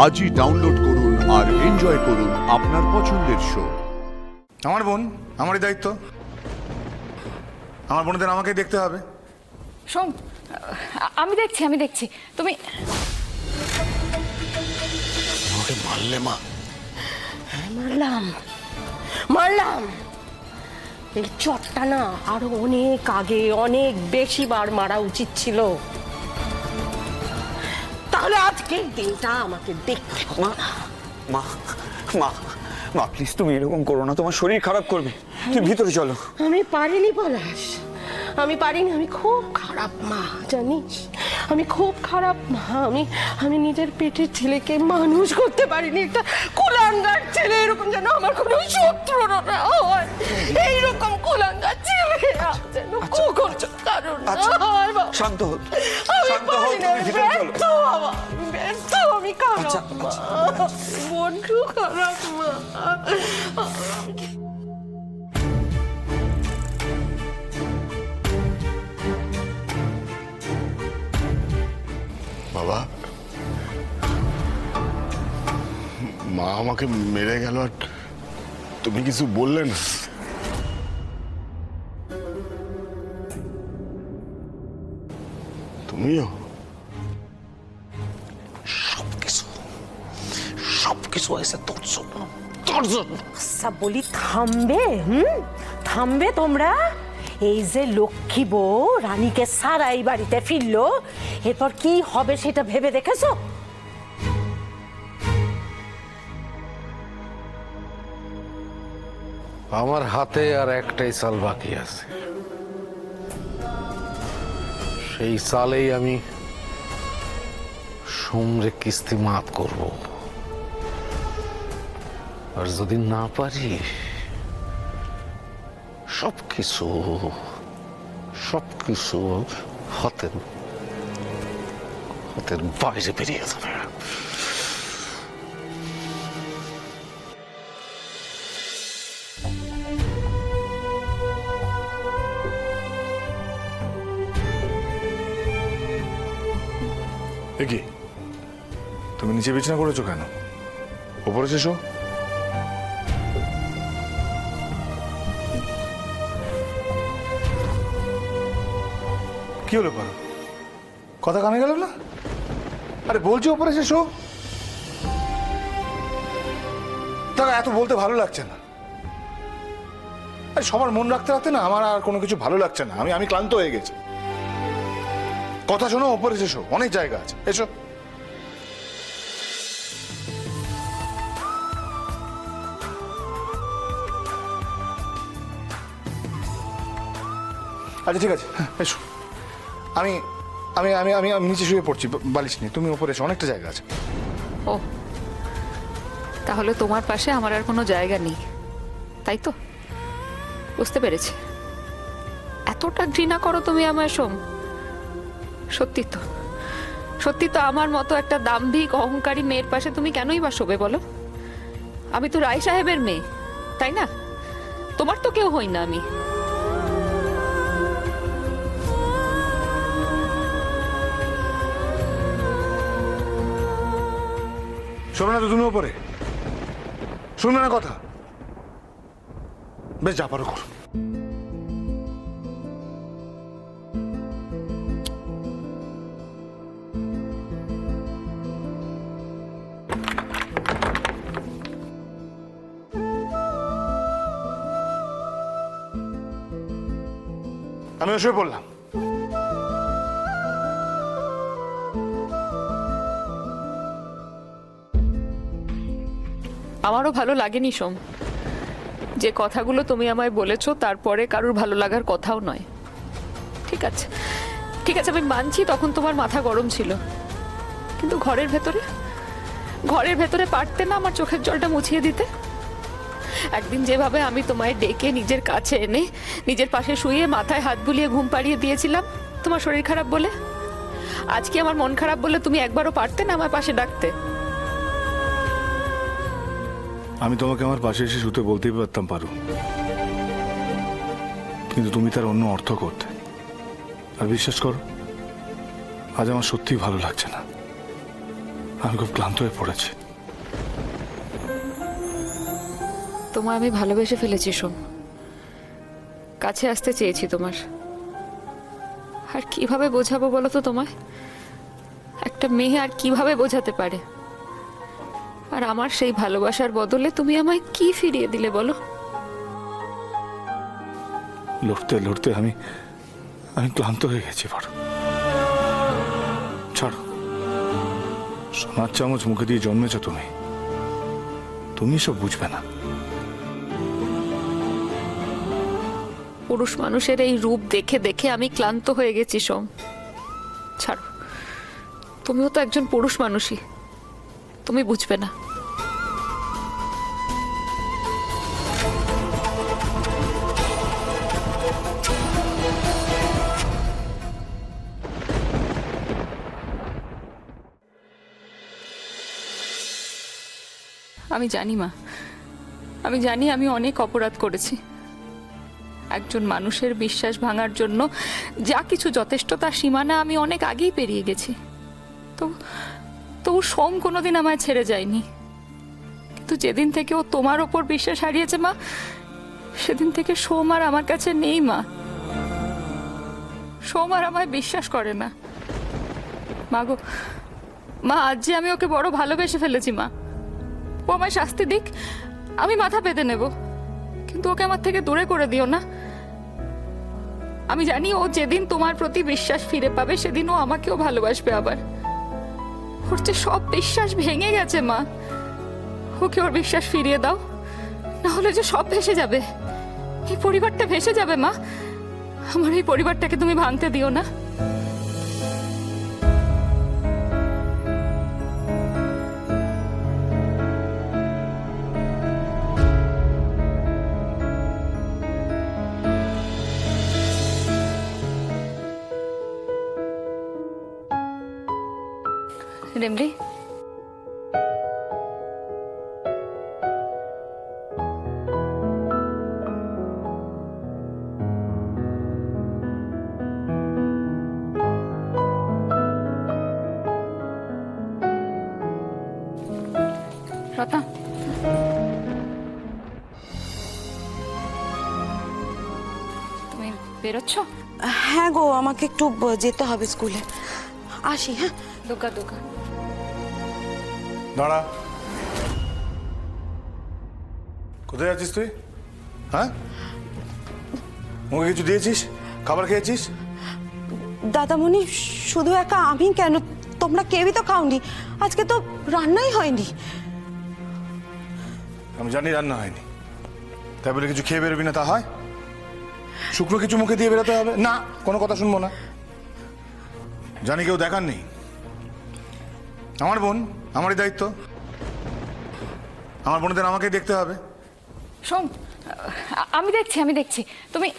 আজই ডাউনলোড করুন আর এনজয় করুন আপনার পছন্দের শো। আমার বোন, আমারই দায়িত্ব। আমার বোনদের আমাকেই দেখতে হবে। শোন, আমি দেখছি তুমি আমাকে মারলে মা? মারলাম। এই চটটা না আরো অনেক আগে, অনেক বেশি বার মারা উচিত ছিল। তাহলে আজকের দিনটা আমাকে দেখতে হবে। মা মা মা মা প্লিজ তুমি এরকম করো না, তোমার শরীর খারাপ করবে। তুমি ভিতরে চলো। আমি পারিনি পলাশ, আমি পারিনি। আমি খুব খারাপ মা, জানিস, আমি খুব খারাপ মা। আমি নিজের পেটের ছেলেকে মানুষ করতে পারিনি। একটা কুলাঙ্গার ছেলে, এরকম যেন আমার কোনো শত্রু না হয়। এইরকম কুলাঙ্গার ছেলে যেন কখনো কারণ না হয় বাবা। শান্ত হও, আমি শান্ত হও, পারি না, তুমি ভিতরে চলো। ব্যর্থ বাবা, ব্যর্থ। আমি খারাপ মা, বড্ড খারাপ মা। বাবা, মা আমাকে মেরে গেল আর তুমি কিছু বললে না? তুমিও সবকিছু হয়েছে তোর জন্য, তোর জন্য। আচ্ছা বলি, থামবে? থামবে তোমরা? এই যে লক্ষ্মী বউ রানীকে সারা এই বাড়িতে ফিরলো, এরপর কি হবে সেটা ভেবে দেখেছো? আমার হাতে আর একটাই চাল বাকি আছে, সেই চালেই আমি সোমরে কিস্তি মাত করব। আর যদি না পারি, সবকিছু হাতের বাইরে বেরিয়ে যাবে। এ কি, তুমি নিচে বিছানা করেছো কেন? ওপরে এসো। কি হলো পারো? কথা কানে গেল না? আরে বলছি ওপরে এসো। তাকে এত বলতে ভালো লাগছে না। আরে সবার মন রাখতে রাখতে না আমার আর কোনো কিছু ভালো লাগছে না। আমি ক্লান্ত হয়ে গেছি। কথা শোনো, ওপরে এসো, অনেক জায়গা আছে, এসো। আচ্ছা ঠিক আছে, এসো। আমি আমি আমি আমি আমি নিচে শুয়ে পড়ছি বালিশ নিয়ে, তুমি ওপরে এসো, অনেকটা জায়গা আছে। ও, তাহলে তোমার পাশে আমার আর কোনো জায়গা নেই, তাই তো? বুঝতে পেরেছি। এতটা ঘৃণা করো তুমি আমায় সোম? সত্যি তো আমার মতো একটা দাম্ভিক অহংকারী মেয়ের পাশে তুমি কেনই বা শোবে বলো? আমি তো রায় সাহেবের মেয়ে, তাই না? তোমার তো কেউ হই না আমি। শোনো না তো তুমি ওপরে, শুনবে না কথা? বেশ, যা পারো করো। আমিও শুয়ে পড়লাম। আমারও ভালো লাগেনি সোম, যে কথাগুলো তুমি আমায় বলেছো তারপরে কারুর ভালো লাগার কথাও নয়। ঠিক আছে, আমি মানছি তখন তোমার মাথা গরম ছিল, কিন্তু ঘরের ভেতরে পারতে না আমার চোখের জলটা মুছিয়ে দিতে? একদিন যেভাবে আমি তোমায় ডেকে নিজের কাছে এনে নিজের পাশে শুয়ে মাথায় হাত বুলিয়ে ঘুম পাড়িয়ে দিয়েছিলাম তোমার শরীর খারাপ বলে, আজকে আমার মন খারাপ বলে তুমি একবারও পারতে না আমার পাশে ডাকতে? আমি তোমাকে আমার পাশে এসে শুতে বলতেই পারতাম পারো, কিন্তু তুমি তার অন্য অর্থ করতে। আর বিশ্বাস করো, আজ আমার সত্যিই ভালো লাগছে না। আমি খুব ক্লান্ত হয়ে পড়েছি। তোমায় আমি ভালোবেসে ফেলেছি সোম, কাছে আসতে চেয়েছি তোমার। আর কিভাবে বোঝাবো বলো তো তোমায়? একটা মেয়ে আর কিভাবে বোঝাতে পারে? আর আমার সেই ভালোবাসার বদলে তুমি আমায় কি ফিরিয়ে দিলে বলো? লড়তে লড়তে আমি ক্লান্ত হয়ে গেছি বড়। ছাড়ো, সোনার চামচ মুখে দিয়ে জন্মেছ তুমি সব বুঝবে না। পুরুষ মানুষের এই রূপ দেখে দেখে আমি ক্লান্ত হয়ে গেছি সোম। ছাড়ো, তুমিও তো একজন পুরুষ মানুষই, তুমি বুঝবে না। আমি জানি মা, আমি জানি আমি অনেক অপরাধ করেছি। একজন মানুষের বিশ্বাস ভাঙার জন্য যা কিছু যথেষ্ট তার সীমানা আমি অনেক আগেই পেরিয়ে গেছি। তবু সোম কোনোদিন আমায় ছেড়ে যায়নি। কিন্তু যেদিন থেকে ও তোমার ওপর বিশ্বাস হারিয়েছে মা, সেদিন থেকে সোম আর আমার কাছে নেই মা। সোম আর আমায় বিশ্বাস করে না। মা গো মা, আজ যে আমি ওকে বড় ভালোবেসে ফেলেছি মা। ও আমায় শাস্তি দিক, আমি মাথা পেতে নেব, কিন্তু ওকে আমার থেকে দূরে করে দিও না। আমি জানি ও যেদিন তোমার প্রতি বিশ্বাস ফিরে পাবে সেদিন ও আমাকেও ভালোবাসবে আবার। ওর যে সব বিশ্বাস ভেঙে গেছে মা, ওকে ওর বিশ্বাস ফিরিয়ে দাও, না হলে যে সব ভেসে যাবে। এই পরিবারটা ভেসে যাবে মা। আমার এই পরিবারটাকে তুমি ভাঙতে দিও না। রেমলি, রত্না, তুমি বেরোচ্ছ? হ্যাঁ গো, আমাকে একটু যেতে হবে স্কুলে। আসি, হ্যাঁ। দুর্গা দুর্গা, দাঁড়া। কোথায় আছিস তুই? হ্যাঁ, মুখে কিছু দিয়েছিস? খাবার খেয়েছিস? দাদামণি, শুধু একা আমি কেন, তোমরা কেউই তো খাওনি। আজকে তো রান্নাই হয়নি। আমি জানি রান্না হয়নি, তাই বলে কিছু খেয়ে বেরোবি না তা হয়? শুকনো কিছু মুখে দিয়ে বেরোতে হবে না, কোনো কথা শুনবো না। জানি কেউ দেখার নেই, আমার বোন, আমারই দায়িত্ব। আমার বোনদের আমাকেই দেখতে হবে। সোম, আমি দেখছি তুমি